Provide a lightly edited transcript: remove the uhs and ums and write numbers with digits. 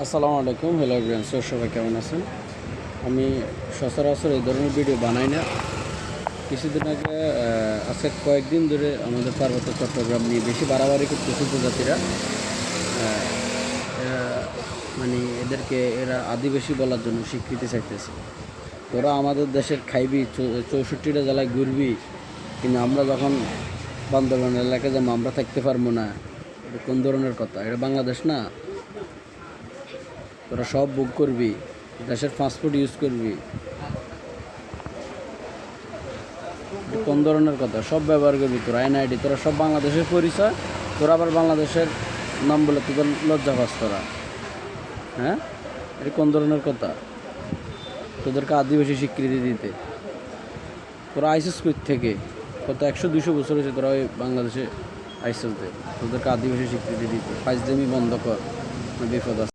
আসসালামু আলাইকুম, hello everyone. সবাই কেমন আছেন? আমি সচরাচর এই ধরনের ভিডিও বানাই না। কিছুদিন আগে আজকে কয়েকদিন ধরে আমাদের পার্বত্য চট্টগ্রাম নিয়ে বেশি বাড়াবাড়ি করতেছে উপজাতিরা। এরা মানে এদেরকে এরা আদিবাসী বলার জন্য স্বীকৃতি চাইতেছে। তোরা আমাদের দেশের খাইবি, 64টা জেলায় ঘুরবি, কিন্তু আমরা যখন বান্দরবান এলাকায় যাবো আমরা থাকতে পারবো না। এটা কোন ধরনের কথা? এটা বাংলাদেশ না। তোরা সব বুক করবি, দেশের পাসপোর্ট ইউজ করবি, কোন ধরনের কথা? সব ব্যবহার করবি, তোরা এনআইডি, তোরা সব বাংলাদেশের পরিচয়, তোরা আবার বাংলাদেশের নাম বলে তোদের লজ্জা পাস তোরা। হ্যাঁ, এটা কোন ধরনের কথা? তোদেরকে আদিবাসী স্বীকৃতি দিতে তোরা আইসিস কই থেকে? কত 100-200 বছর হয়েছে তোরা ওই বাংলাদেশে আইসিস দে, তোদেরকে আদিবাসী স্বীকৃতি দিতে। ফাইজলামি বন্ধ কর, বিপদ আছে।